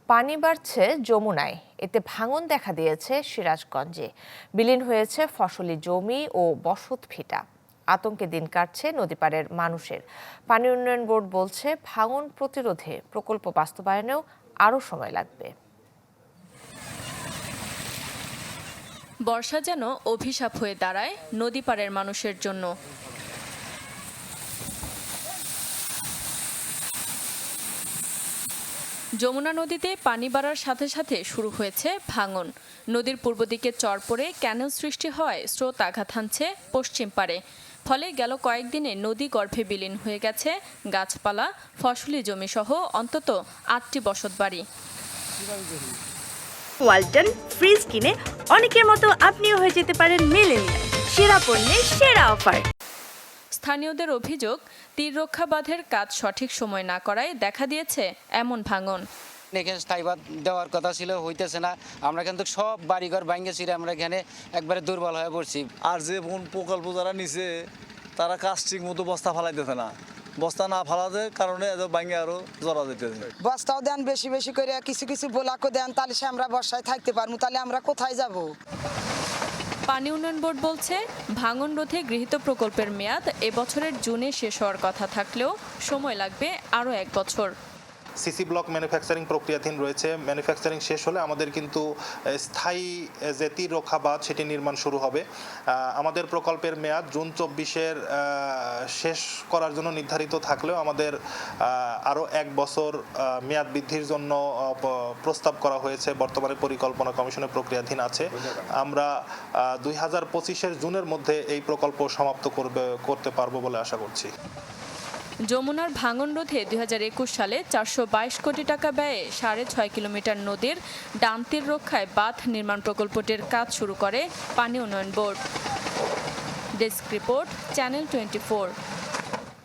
পানি বাড়ছে যমুনায়, এতে ভাঙন দেখা দিয়েছে সিরাজগঞ্জে। বিলীন হয়েছে ফসলি জমি ও বসত ভিটা। আতঙ্কে দিন কাটছে নদীপাড়ের মানুষের। পানি উন্নয়ন বোর্ড বলছে, ভাঙন প্রতিরোধে প্রকল্প বাস্তবায়নেও আরও সময় লাগবে। বর্ষা যেন অভিশাপ হয়ে দাঁড়ায় নদীপাড়ের মানুষের জন্য। যমুনা নদীতে পানি বাড়ার সাথে সাথে শুরু হয়েছে ভাঙন। নদীর পূর্ব দিকে চর পড়ে ক্যানেল সৃষ্টি হয়, স্রোত আঘাত হানছে পশ্চিম পাড়ে। ফলে গেল কয়েকদিনে নদী গর্ভে বিলীন হয়ে গেছে গাছপালা, ফসলি জমি সহ অন্তত ৮টি বসতবাড়ি। ওয়ালটন ফ্রিজ কিনে অনেকের মতো আপনিও হয়ে যেতে পারেন মিলেনিয়াল। সেরা পণ্যের সেরা অফার। স্থানীয়দের অভিযোগ, তীর রক্ষা বাঁধের কাজ সঠিক সময় না করায় দেখা দিয়েছে এমন ভাঙন। এখানে স্থায়ীবাদ দেওয়ার কথা ছিল, হইতেছে না। আমরা কিন্তু সব বাড়িঘর ভাঙে ছিঁড়ে আমরা এখানে একবারে দুর্বল হয়ে পড়ছি। আর যে প্রকল্প যারা নিছে তারা কাজ ঠিক মতো বস্তা ফালাইতেছে না। বস্তা না ফালাতে কারণে ভাঙে আরো জড়া যেতেছে। বস্তাও দেন বেশি বেশি করে, কিছু কিছু বোলাকও দেন, তাহলে সে আমরা বর্ষায় থাকতে পারবো। তাহলে আমরা কোথায় যাব? পানি উন্নয়ন বোর্ড বলছে, ভাঙন রোধে গৃহীত প্রকল্পের মেয়াদ এবছরের জুনে শেষ হওয়ার কথা থাকলেও সময় লাগবে আরও 1 বছর। সিসি ব্লক ম্যানুফ্যাকচারিং প্রক্রিয়াধীন রয়েছে। ম্যানুফ্যাকচারিং শেষ হলে আমাদের কিন্তু স্থায়ী যে তীর রক্ষা বাঁধ সেটি নির্মাণ শুরু হবে। আমাদের প্রকল্পের মেয়াদ জুন 24-এর শেষ করার জন্য নির্ধারিত থাকলেও আমাদের আরও 1 বছর মেয়াদ বৃদ্ধির জন্য প্রস্তাব করা হয়েছে। বর্তমানে পরিকল্পনা কমিশনের প্রক্রিয়াধীন আছে। আমরা 2025-এর জুনের মধ্যে এই প্রকল্প সমাপ্ত করতে পারবো বলে আশা করছি। যমুনার ভাঙন রোধে 2021 সালে 422 কোটি টাকা ব্যয়ে 6.5 কিলোমিটার নদীর ডান তীর রক্ষায় বাঁধ নির্মাণ প্রকল্পটির কাজ শুরু করে পানি উন্নয়ন বোর্ড। Desk report, channel 24।